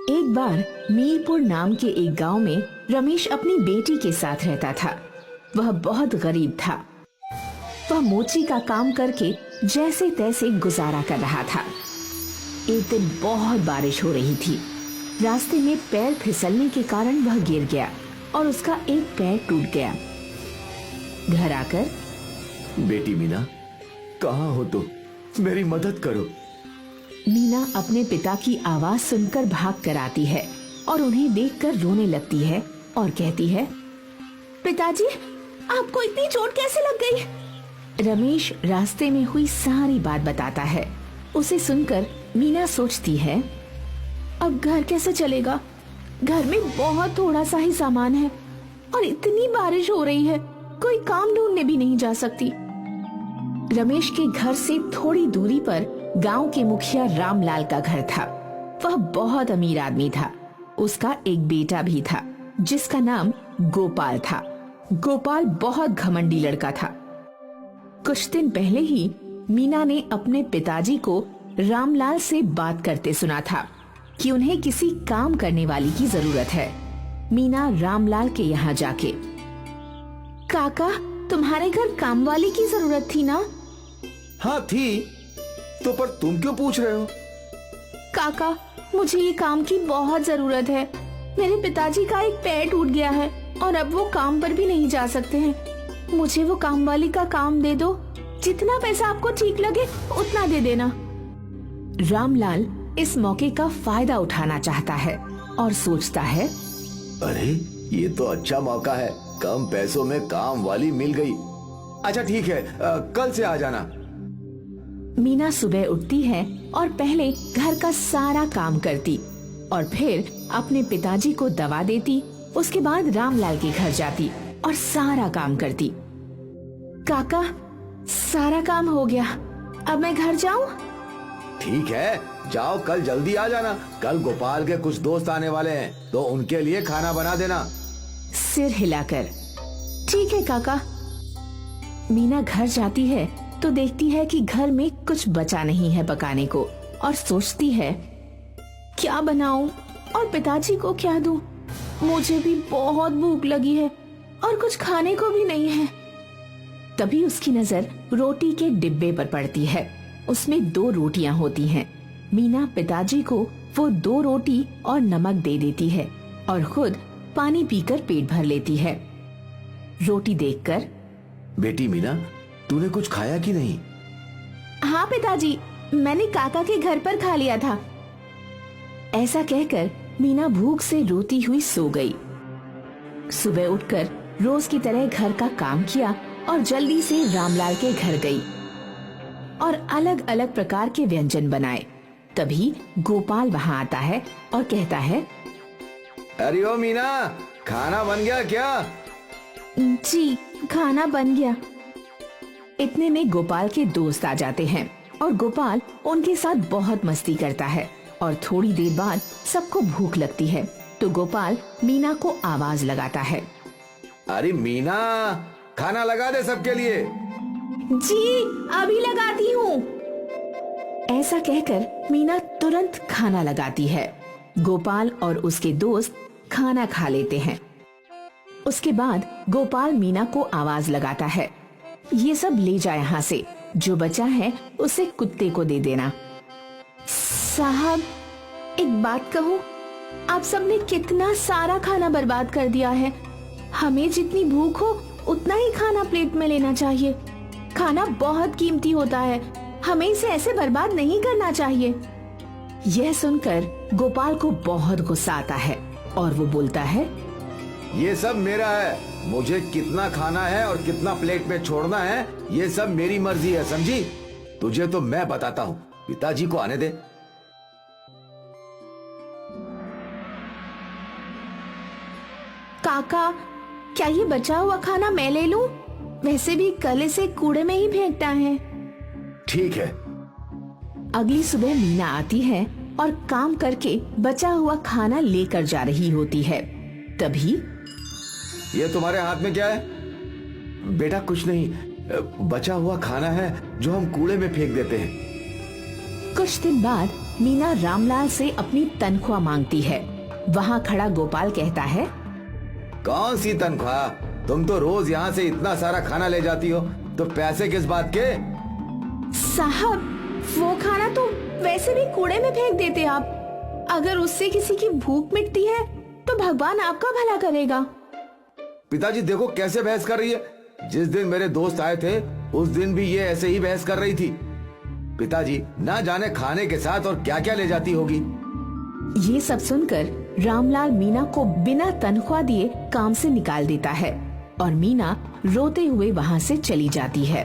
एक बार मीरपुर नाम के एक गांव में रमेश अपनी बेटी के साथ रहता था। वह बहुत गरीब था। वह मोची का काम करके जैसे तैसे गुजारा कर रहा था। एक दिन बहुत बारिश हो रही थी। रास्ते में पैर फिसलने के कारण वह गिर गया और उसका एक पैर टूट गया। घर आकर, बेटी मीना, कहाँ हो तुम? मेरी मदद करो। मीना अपने पिता की आवाज सुनकर भाग कर आती है और उन्हें देखकर रोने लगती है और कहती है, पिताजी, आपको इतनी चोट कैसे लग गई? रमेश रास्ते में हुई सारी बात बताता है। उसे सुनकर मीना सोचती है, अब घर कैसे चलेगा? घर में बहुत थोड़ा सा ही सामान है और इतनी बारिश हो रही है, कोई काम ढूंढने भी नहीं जा सकती। रमेश के घर से थोड़ी दूरी पर गांव के मुखिया रामलाल का घर था। वह बहुत अमीर आदमी था। उसका एक बेटा भी था जिसका नाम गोपाल था। गोपाल बहुत घमंडी लड़का था। कुछ दिन पहले ही मीना ने अपने पिताजी को रामलाल से बात करते सुना था कि उन्हें किसी काम करने वाली की जरूरत है। मीना रामलाल के यहाँ जाके, काका, तुम्हारे घर काम वाली की जरूरत थी ना? हाँ थी, तो पर तुम क्यों पूछ रहे हो? काका, मुझे ये काम की बहुत जरूरत है। मेरे पिताजी का एक पैर टूट गया है और अब वो काम पर भी नहीं जा सकते हैं। मुझे वो काम वाली का काम दे दो। जितना पैसा आपको ठीक लगे उतना दे देना। रामलाल इस मौके का फायदा उठाना चाहता है और सोचता है, अरे ये तो अच्छा मौका है, कम पैसों में काम वाली मिल गई। अच्छा ठीक है, कल से आ जाना। मीना सुबह उठती है और पहले घर का सारा काम करती और फिर अपने पिताजी को दवा देती। उसके बाद रामलाल के घर जाती और सारा काम करती। काका, सारा काम हो गया, अब मैं घर जाऊं? ठीक है, जाओ, कल जल्दी आ जाना। कल गोपाल के कुछ दोस्त आने वाले हैं तो उनके लिए खाना बना देना। सिर हिलाकर, ठीक है काका। मीना घर जाती है तो देखती है कि घर में कुछ बचा नहीं है पकाने को और सोचती है, क्या बनाऊं और पिताजी को क्या दूं? मुझे भी बहुत भूख लगी है और कुछ खाने को भी नहीं है। तभी उसकी नजर रोटी के डिब्बे पर पड़ती है। उसमें 2 रोटियां होती हैं। मीना पिताजी को वो 2 रोटी और नमक दे देती है और खुद पानी पीकर पेट भर लेती है। रोटी देखकर, बेटी मीना, तूने कुछ खाया कि नहीं? हाँ पिताजी, मैंने काका के घर पर खा लिया था। ऐसा कहकर मीना भूख से रोती हुई सो गई। सुबह उठकर रोज की तरह घर का काम किया और जल्दी से रामलाल के घर गई और अलग अलग प्रकार के व्यंजन बनाए। तभी गोपाल वहाँ आता है और कहता है, अरे ओ मीना, खाना बन गया क्या? जी, खाना बन गया। इतने में गोपाल के दोस्त आ जाते हैं और गोपाल उनके साथ बहुत मस्ती करता है और थोड़ी देर बाद सबको भूख लगती है तो गोपाल मीना को आवाज लगाता है, अरे मीना, खाना लगा दे सबके लिए। जी, अभी लगाती हूँ। ऐसा कहकर मीना तुरंत खाना लगाती है। गोपाल और उसके दोस्त खाना खा लेते हैं। उसके बाद गोपाल मीना को आवाज लगाता है, ये सब ले जा यहाँ से, जो बचा है उसे कुत्ते को दे देना। साहब, एक बात कहूँ, आप सबने कितना सारा खाना बर्बाद कर दिया है। हमें जितनी भूख हो उतना ही खाना प्लेट में लेना चाहिए। खाना बहुत कीमती होता है, हमें इसे ऐसे बर्बाद नहीं करना चाहिए। यह सुनकर गोपाल को बहुत गुस्सा आता है और वो बोलता है, ये सब मेरा है, मुझे कितना खाना है और कितना प्लेट में छोड़ना है ये सब मेरी मर्जी है, समझी? तुझे तो मैं बताता हूँ, पिताजी को आने दे। काका, क्या ये बचा हुआ खाना मैं ले लूं? वैसे भी कल इसे कूड़े में ही फेंकता है। ठीक है। अगली सुबह मीना आती है और काम करके बचा हुआ खाना लेकर जा रही होती है। तभी, ये तुम्हारे हाथ में क्या है? बेटा कुछ नहीं, बचा हुआ खाना है जो हम कूड़े में फेंक देते हैं। कुछ दिन बाद मीना रामलाल से अपनी तनख्वाह मांगती है। वहाँ खड़ा गोपाल कहता है, कौन सी तनख्वाह? तुम तो रोज यहाँ से इतना सारा खाना ले जाती हो, तो पैसे किस बात के? साहब, वो खाना तो वैसे भी कूड़े में फेंक देते आप। अगर उससे किसी की भूख मिटती है तो भगवान आपका भला करेगा। पिताजी देखो कैसे बहस कर रही है। जिस दिन मेरे दोस्त आए थे उस दिन भी ये ऐसे ही बहस कर रही थी। पिताजी ना जाने खाने के साथ और क्या क्या ले जाती होगी। ये सब सुनकर रामलाल मीना को बिना तनख्वाह दिए काम से निकाल देता है और मीना रोते हुए वहाँ से चली जाती है।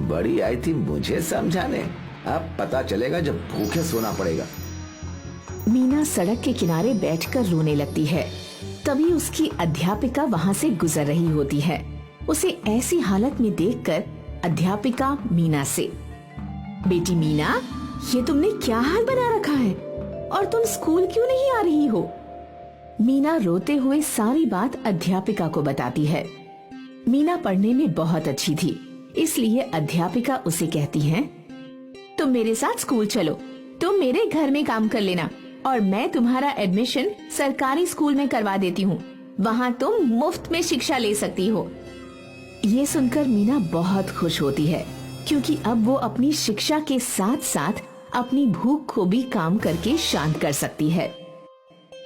बड़ी आई थी मुझे समझाने, अब पता चलेगा जब भूखे सोना पड़ेगा। मीना सड़क के किनारे बैठकर रोने लगती है। तभी उसकी अध्यापिका वहाँ से गुजर रही होती है। उसे ऐसी हालत में देखकर अध्यापिका मीना से, बेटी मीना, ये तुमने क्या हाल बना रखा है और तुम स्कूल क्यों नहीं आ रही हो? मीना रोते हुए सारी बात अध्यापिका को बताती है। मीना पढ़ने में बहुत अच्छी थी, इसलिए अध्यापिका उसे कहती है, तुम मेरे साथ स्कूल चलो, तुम मेरे घर में काम कर लेना और मैं तुम्हारा एडमिशन सरकारी स्कूल में करवा देती हूँ। वहाँ तुम मुफ्त में शिक्षा ले सकती हो। ये सुनकर मीना बहुत खुश होती है, क्योंकि अब वो अपनी शिक्षा के साथ साथ अपनी भूख को भी काम करके शांत कर सकती है।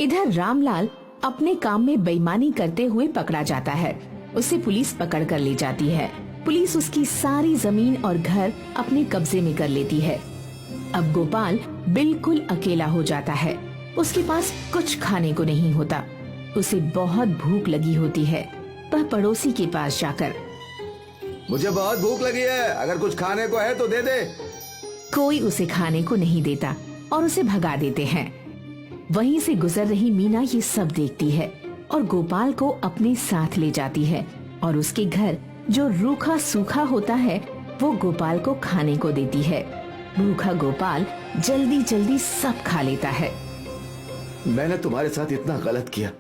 इधर रामलाल अपने काम में बेईमानी करते हुए पकड़ा जाता है। उसे पुलिस पकड़ कर ले जाती है। पुलिस उसकी सारी जमीन और घर अपने कब्जे में कर लेती है। अब गोपाल बिल्कुल अकेला हो जाता है। उसके पास कुछ खाने को नहीं होता। उसे बहुत भूख लगी होती है। वह पड़ोसी के पास जाकर, मुझे बहुत भूख लगी है, अगर कुछ खाने को है तो दे दे। कोई उसे खाने को नहीं देता और उसे भगा देते हैं। वहीं से गुजर रही मीना ये सब देखती है और गोपाल को अपने साथ ले जाती है और उसके घर जो रूखा सूखा होता है वो गोपाल को खाने को देती है। भूखा गोपाल जल्दी जल्दी सब खा लेता है। मैंने तुम्हारे साथ इतना गलत किया,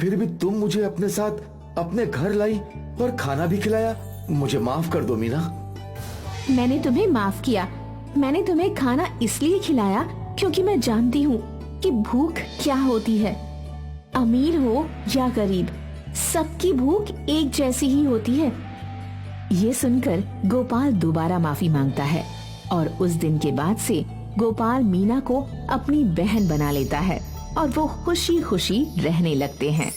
फिर भी तुम मुझे अपने साथ अपने घर लाई और खाना भी खिलाया। मुझे माफ कर दो मीना। मैंने तुम्हें माफ किया। मैंने तुम्हें खाना इसलिए खिलाया क्योंकि मैं जानती हूँ कि भूख क्या होती है। अमीर हो या गरीब, सबकी भूख एक जैसी ही होती है। ये सुनकर गोपाल दोबारा माफी मांगता है और उस दिन के बाद से गोपाल मीना को अपनी बहन बना लेता है और वो खुशी खुशी रहने लगते हैं।